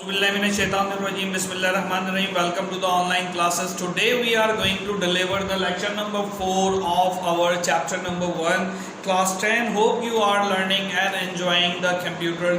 Bismillahirrahmanirrahim. Welcome to the online classes. Today we are going to deliver the lecture number 4 of our chapter number 1, class 10. Hope you are learning and enjoying the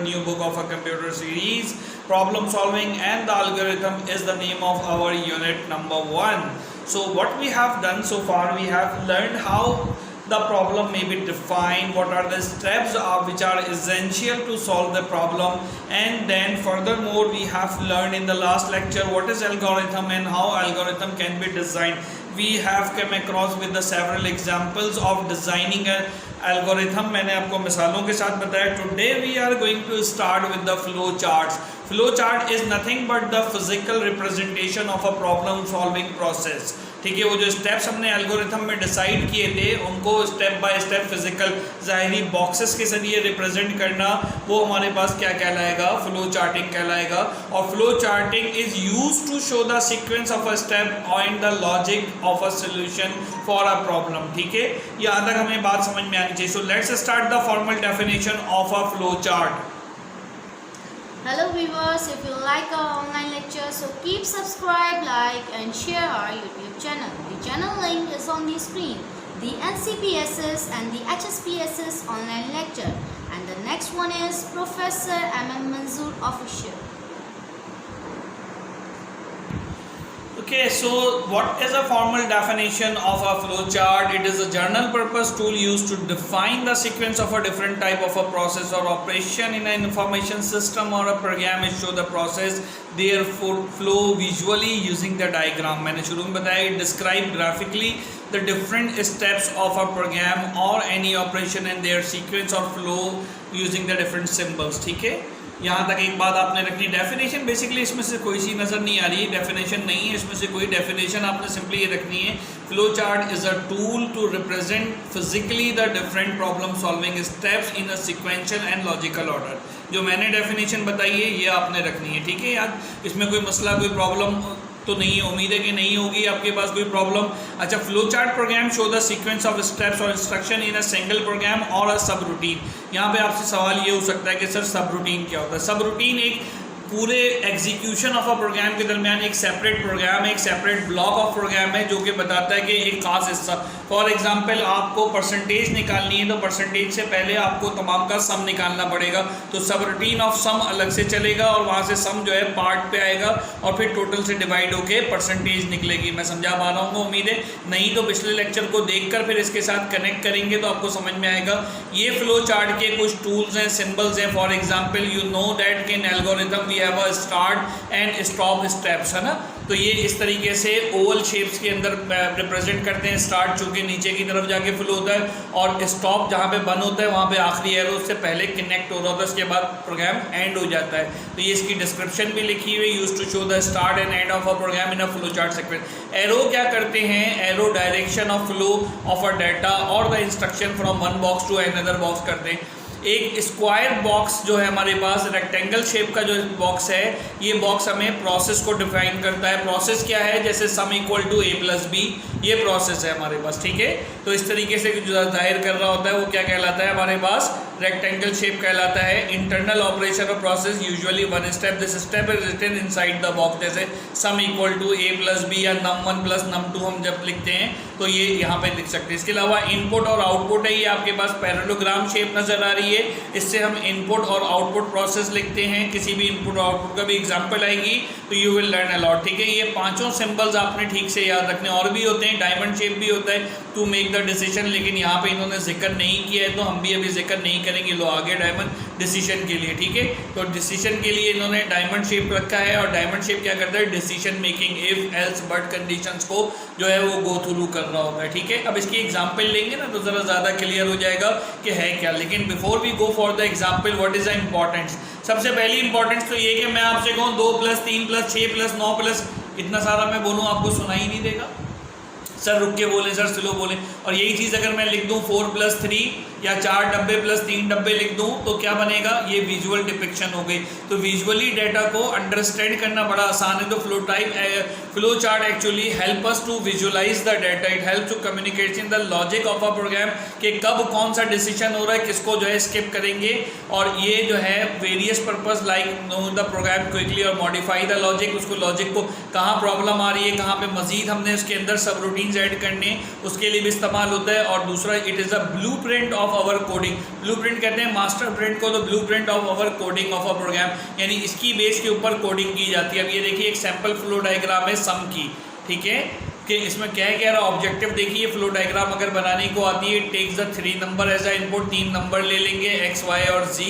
new book of a computer series. Problem solving and the algorithm is the name of our unit number 1. So what we have done so far, we have learned how the problem may be defined, what are the steps which are essential to solve the problem, and then furthermore we have learned in the last lecture what is algorithm and how algorithm can be designed. We have come across with the several examples of designing an algorithm. मैंने आपको मिसालों के साथ बताया. Today we are going to start with the flow charts. Flow chart is nothing but the physical representation of a problem solving process. ठीक है, वो जो steps हमने एल्गोरिथम में डिसाइड किए थे उनको स्टेप बाय स्टेप फिजिकल ज़ाहिरी बॉक्सेस के जरिए रिप्रेजेंट करना, वो हमारे पास क्या कहलाएगा, फ्लो चार्टिंग कहलाएगा. और flow charting is used to show the sequence of a step and the logic of a solution for a problem. ठीक है, यहाँ तक हमें बात समझ में आनी चाहिए. So let's start the formal definition of a flow chart. Hello viewers, if you like our online lecture, so keep subscribe, like and share our YouTube channel. The channel link is on the screen. The NCPSS and the HSPSS online lecture. And the next one is Professor MM Manzoor official. Okay, so what is a formal definition of a flow chart? It is a general purpose tool used to define the sequence of a different type of a process or operation in an information system or a program. It show the process their flow visually using the diagram. मैंने शुरू में बताया, it describe graphically the different steps of a program or any operation and their sequence or flow using the different symbols. ठीक है, यहाँ तक एक बात आपने रखनी. डेफिनेशन बेसिकली इसमें से कोई सी नज़र नहीं आ रही, डेफिनेशन नहीं है इसमें से कोई. डेफिनेशन आपने सिंपली ये रखनी है, flow chart is a tool to represent physically the different problem solving steps in a sequential and logical order. जो मैंने डेफिनेशन बताई है ये आपने रखनी है. ठीक है यार, इसमें कोई मसला कोई प्रॉब्लम तो नहीं है, उम्मीद है कि नहीं होगी आपके पास कोई प्रॉब्लम. अच्छा, flow chart program show the sequence of steps और instruction in a single program और अ सब रूटीन. यहाँ पे आपसे सवाल ये हो सकता है कि सर सब रूटीन क्या होता है. सब रूटीन एक पूरे एग्जीक्यूशन ऑफ अ प्रोग्राम के दरमियान एक सेपरेट प्रोग्राम है, एक सेपरेट ब्लॉक ऑफ प्रोग्राम है जो कि बताता है कि एक खास हिस्सा. फॉर एग्जांपल आपको परसेंटेज निकालनी है तो परसेंटेज से पहले आपको तमाम का सम निकालना पड़ेगा. तो सब रूटीन ऑफ सम अलग से चलेगा और वहाँ से सम जो है पार्ट पे आएगा और फिर टोटल से डिवाइड होके परसेंटेज निकलेगी. मैं समझा पा रहा हूँ उम्मीद है. नहीं तो पिछले लेक्चर को देखकर फिर इसके साथ कनेक्ट करेंगे तो आपको समझ में आएगा. ये फ्लो चार्ट के कुछ टूल्स हैं, सिम्बल्स हैं. For example you know that in algorithm we have a start and stop steps, है ना. तो ये इस तरीके से ओवल शेप्स के अंदर रिप्रेजेंट करते हैं. स्टार्ट चूँकि नीचे की तरफ जाके फ्लो होता है और स्टॉप जहाँ पे बंद होता है वहाँ पे आखिरी एरो से पहले कनेक्ट हो रहा होता है, उसके बाद प्रोग्राम एंड हो जाता है. तो ये इसकी डिस्क्रिप्शन भी लिखी हुई, use to show the start and end of a program in a flow chart sequence. Arrow क्या करते हैं, arrow direction of flow of a data और the instruction from one box to another box करते हैं. एक square box जो है हमारे पास, रेक्टेंगल शेप का जो बॉक्स है, ये बॉक्स हमें प्रोसेस को डिफाइन करता है. प्रोसेस क्या है, जैसे sum equal to a plus B, ये प्रोसेस है हमारे पास. ठीक है, तो इस तरीके से जो जाहिर कर रहा होता है वो क्या कहलाता है हमारे पास, रेक्टेंगल शेप कहलाता है. Internal operation of process usually one step, this step is written inside the box. जैसे sum equal to a plus b या num 1 प्लस num 2 हम जब लिखते हैं तो ये यहाँ पे लिख सकते हैं. इसके अलावा इनपुट और आउटपुट है, ये आपके पास पैरेललोग्राम शेप नज़र आ रही है. इससे हम इनपुट और आउटपुट प्रोसेस लिखते हैं. किसी भी इनपुट और आउटपुट का भी एग्जांपल आएगी तो you will learn a lot. ठीक है, ये पांचों सिंबल्स आपने ठीक से याद रखने. और भी होते हैं, डायमंड शेप भी होता है टू मेक द डिसीजन, लेकिन यहाँ पे इन्होंने जिक्र नहीं किया है तो हम भी अभी जिक्र नहीं करेंगे. लो आगे डायमंड डिसीजन के लिए. ठीक है, तो डिसीजन के लिए इन्होंने डायमंड शेप रखा है और डायमंड शेप क्या करता है, decision making, if else but conditions को जो है वो गो थ्रू कर रहा होता है. ठीक है, अब इसकी एग्जाम्पल लेंगे ना तो ज़रा ज़्यादा क्लियर हो जाएगा कि है क्या. लेकिन before we go for the example, what is the importance. सबसे पहली इंपॉर्टेंस तो ये कि मैं आपसे कहूँ 2 प्लस 3 प्लस 6 प्लस 9 प्लस, इतना सारा मैं बोलूँ आपको सुनाई नहीं देगा. सर रुक के बोले, सर स्लो बोले। और यही चीज़ अगर मैं लिख दूँ 4+3 या 4 डब्बे प्लस 3 डब्बे लिख दूँ तो क्या बनेगा, ये विजुअल डिपिक्शन हो गई। तो विजुअली डाटा को अंडरस्टैंड करना बड़ा आसान है। तो flow chart actually help us to visualise the data, it help to communication the logic of a program कि कब कौन सा डिसीजन हो रहा है, किसको जो है स्किप करेंगे। और ये जो है various purpose like know the program quickly और मॉडिफाई द लॉजिक, उसको लॉजिक को कहाँ प्रॉब्लम आ रही है, कहाँ पे मजीद हमने उसके अंदर सब रूटीन्स ऐड करने, उसके लिए भी इस्तेमाल होता है। और दूसरा it is a blueprint of our coding, blueprint कहते हैं मास्टर प्रिंट को, तो blueprint of our coding of a program, यानी इसकी बेस के ऊपर कोडिंग की जाती है। अब ये देखिए एक सैम्पल फ्लो डायग्राम है सम की, ठीक है, कि इसमें क्या है, कह रहा ऑब्जेक्टिव देखिए फ्लो डायग्राम अगर बनाने को आती है, takes the 3 number as a input, 3 number ले लेंगे x, y और z,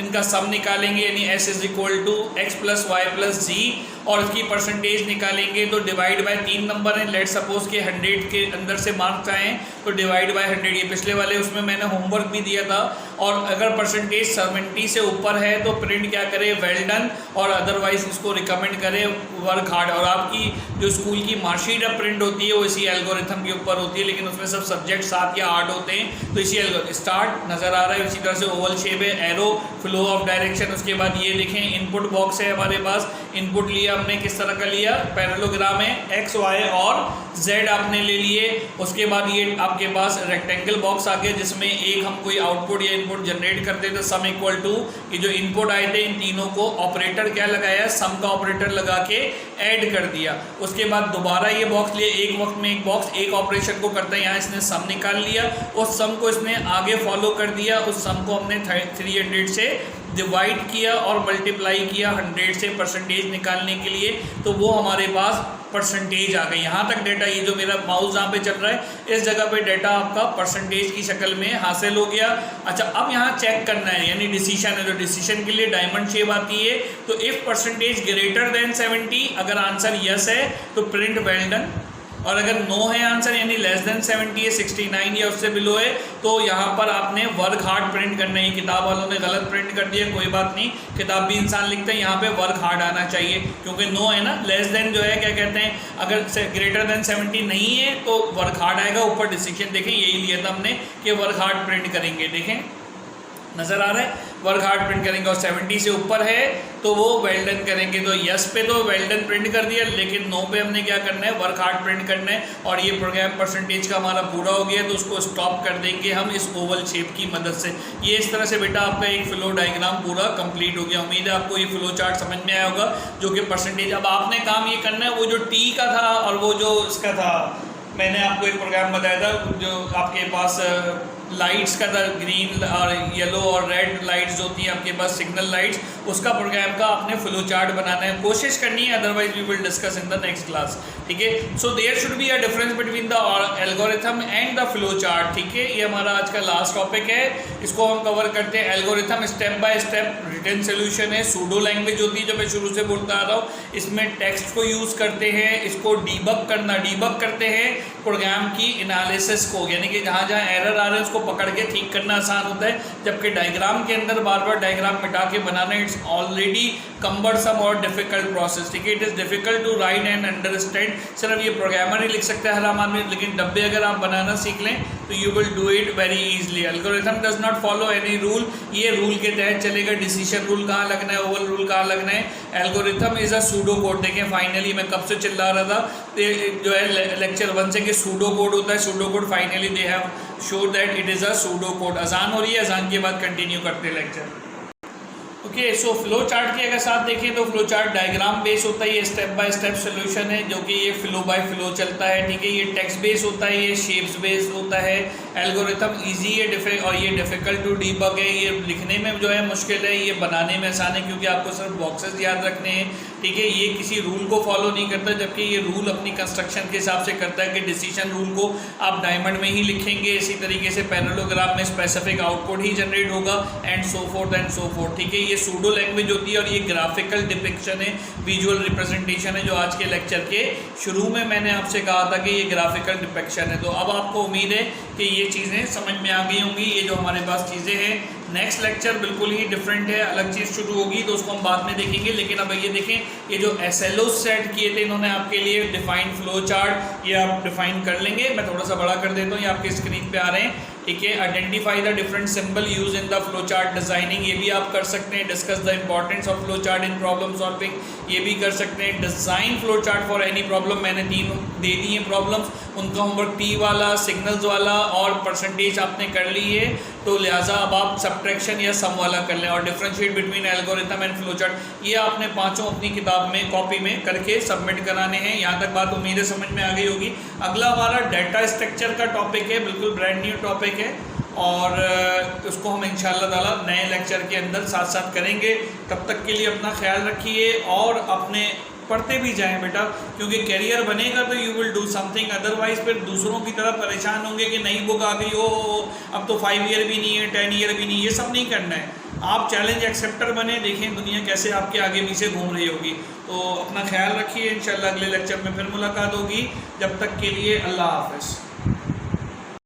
इनका सम निकालेंगे यानी s is equal to x plus y plus z, और इसकी परसेंटेज निकालेंगे तो डिवाइड बाय 3 नंबर है, लेट सपोज के 100 के अंदर से मार्क्स आए तो डिवाइड बाय 100, ये पिछले वाले उसमें मैंने होमवर्क भी दिया था। और अगर परसेंटेज 70 से ऊपर है तो प्रिंट क्या करे, वेल डन, और अदरवाइज इसको रिकमेंड करे वर्क हार्ड। और आपकी जो स्कूल की मार्कशीट अब प्रिंट होती है वो इसी एल्गोरिथम के ऊपर होती है, लेकिन उसमें सब सब्जेक्ट 7 या 8 होते हैं, तो इसी स्टार्ट नज़र आ रहा है, इसी तरह से ओवल शेप है, एरो, फ्लो ऑफ डायरेक्शन। उसके बाद ये देखें इनपुट बॉक्स है हमारे पास, इनपुट लिया हमने किस तरह का लिया, पैरेललोग्राम है, x, y और z आपने ले लिए। उसके बाद ये आपके पास रेक्टेंगल बॉक्स आ गया जिसमें एक हम कोई आउटपुट या इनपुट जनरेट करते थे, सम इक्वल टू ये जो इनपुट आए थे इन तीनों को ऑपरेटर क्या लगाया, सम का ऑपरेटर लगा के ऐड कर दिया। उसके बाद दोबारा ये बॉक्स लिए, एक वक्त में एक बॉक्स एक ऑपरेशन को करता है, यहाँ इसने सम निकाल लिया, उस सम को इसने आगे फॉलो कर दिया, उस सम को हमने 300 से डिवाइड किया और मल्टीप्लाई किया 100 से परसेंटेज निकालने के लिए, तो वो हमारे पास परसेंटेज आ गई। यहाँ तक डेटा, ये जो मेरा माउस जहाँ पे चल रहा है इस जगह पे डेटा आपका परसेंटेज की शक्ल में हासिल हो गया। अच्छा, अब यहाँ चेक करना है, यानी डिसीजन है, तो डिसीजन के लिए डायमंड शेप आती है। तो इफ़ परसेंटेज ग्रेटर देन 70, अगर आंसर यस है तो प्रिंट वेल डन, और अगर नो है आंसर यानी लेस देन 70 है, 69 या उससे बिलो है, तो यहाँ पर आपने वर्क हार्ड प्रिंट करना है। किताब वालों ने गलत प्रिंट कर दिया, कोई बात नहीं, किताब भी इंसान लिखते हैं, यहाँ पे वर्क हार्ड आना चाहिए क्योंकि नो है ना। लेस देन जो है क्या कहते हैं, अगर ग्रेटर देन 70 नहीं है तो वर्क हार्ड आएगा। ऊपर डिसीजन देखें, यही लिया था हमने कि वर्क हार्ड प्रिंट करेंगे, देखें नज़र आ रहा है, वर्क हार्ड प्रिंट करेंगे। और 70 से ऊपर है तो वो वेल डन करेंगे। तो यस पे तो वेल डन प्रिंट कर दिया, लेकिन नो पे हमने क्या करना है, वर्क हार्ड प्रिंट करना है। और ये प्रोग्राम परसेंटेज का हमारा पूरा हो गया, तो उसको स्टॉप कर देंगे हम इस ओवल शेप की मदद से। ये इस तरह से बेटा आपका एक फ्लो डायग्राम पूरा कंप्लीट हो गया। उम्मीद है आपको ये फ्लो चार्ट समझ में आया होगा, जो कि परसेंटेज। अब आपने काम ये करना है, वो जो टी का था और वो जो इसका था, मैंने आपको एक प्रोग्राम बताया था जो आपके पास लाइट्स का था, ग्रीन और येलो और रेड लाइट्स होती हैं आपके पास, सिग्नल लाइट्स, उसका प्रोग्राम का आपने फ्लो चार्ट बनाना है, कोशिश करनी है, otherwise we will discuss in the next class, ठीक है। So there should be a difference between the algorithm and the flow chart, ठीक है। ये हमारा आज का लास्ट टॉपिक है, इसको हम कवर करते हैं। Algorithm step by step written solution है, सूडो लैंग्वेज होती है जो मैं शुरू से बोलता आ रहा हूँ, इसमें टेक्स्ट को यूज़ करते हैं, इसको डीबग करते हैं प्रोग्राम की एनालिसिस को, यानी कि जहाँ जहाँ एरर आ रहे हैं उसको पकड़ के ठीक करना आसान होता है। जबकि डायग्राम के अंदर बार बार डायग्राम मिटा के बनाना इट्स ऑलरेडी कम्बरसम और डिफिकल्ट प्रोसेस, ठीक है। It is difficult to write and understand. सिर्फ ये प्रोग्रामर ही लिख सकता है हर आम आदमी, लेकिन डब्बे अगर आप बनाना सीख लें तो you will do it very easily. Algorithm does not follow any rule, ये रूल के तहत चलेगा। डिसीजन रूल कहाँ लगना है, ओवल रूल कहाँ लगना है। Algorithm is a pseudo code. देखें फाइनली मैं कब से चिल्ला रहा था जो है लेक्चर 1 से कि सूडो कोड होता है, pseudo code finally they have show that it is a pseudo code. अजान हो रही है, अजान के बाद कंटिन्यू करते हैं lecture. Okay, so flow chart के अगर साथ देखें तो फ्लो चार्ट डायग्राम बेस होता है, ये स्टेप बाय स्टेप सोल्यूशन है जो कि ये फ्लो बाय फ्लो चलता है, ठीक है। ये टेक्स्ट बेस होता है, ये शेप्स बेस होता है। एल्गोरिथम इजी है और ये डिफ़िकल्ट टू डीबग है, ये लिखने में जो है मुश्किल है, ये बनाने में आसान है क्योंकि आपको सिर्फ बॉक्सेस याद रखने हैं, ठीक है। ये किसी रूल को फॉलो नहीं करता, जबकि ये रूल अपनी कंस्ट्रक्शन के हिसाब से करता है कि डिसीजन रूल को आप डायमंड में ही लिखेंगे, इसी तरीके से पैरेललोग्राम में स्पेसिफिक आउटपुट ही जनरेट होगा एंड सो फोर्थ, ठीक है। ये सूडो लैंग्वेज होती है और ये ग्राफिकल डिपिक्शन है, विजुअल रिप्रेजेंटेशन है, जो आज के लेक्चर के शुरू में मैंने आपसे कहा था कि ये ग्राफिकल डिपिक्शन है। तो अब आपको उम्मीद है कि ये चीज़ें समझ में आ गई होंगी, ये जो हमारे पास चीज़ें हैं नेक्स्ट लेक्चर बिल्कुल ही डिफरेंट है, अलग चीज़ शुरू होगी तो उसको हम बाद में देखेंगे। लेकिन अब ये देखें, ये जो SLO सेट किए थे इन्होंने आपके लिए डिफाइंड फ्लो चार्ट, ये आप डिफाइन कर लेंगे। मैं थोड़ा सा बड़ा कर देता हूँ, ये आपके स्क्रीन पे आ रहे हैं, ठीक है। Identify the different symbol use in the flow chart designing, ये भी आप कर सकते हैं। Discuss the importance of flow chart in problem solving, ये भी कर सकते हैं। Design flow chart for any problem, मैंने 3 दे दी हैं प्रॉब्लम्स, उनका होमवर्क T वाला, सिग्नल्स वाला और परसेंटेज आपने कर ली है, तो लिहाजा अब आप सब्ट्रैक्शन या सम वाला कर लें। और differentiate between algorithm and flow chart, ये आपने 5 अपनी किताब में कॉपी में करके सबमिट कराने हैं। यहाँ तक बात उम्मीद है समझ में आ गई होगी। अगला हमारा डाटा स्ट्रक्चर का टॉपिक है, बिल्कुल ब्रांड न्यू टॉपिक है, और उसको हम इंशाल्लाह ताला नए लेक्चर के अंदर साथ साथ करेंगे। तब तक के लिए अपना ख्याल रखिए और अपने पढ़ते भी जाएं बेटा, क्योंकि करियर बनेगा तो you will do something, otherwise फिर दूसरों की तरह परेशान होंगे कि नई बुक आ गई हो, अब तो 5 ईयर भी नहीं है, 10 ईयर भी नहीं, ये सब नहीं करना है। आप चैलेंज एक्सेप्टर बने, देखें दुनिया कैसे आपके आगे पीछे घूम रही होगी। तो अपना ख्याल रखिए, इंशाल्लाह अगले लेक्चर में फिर मुलाकात होगी। जब तक के लिए अल्लाह हाफ़िज़।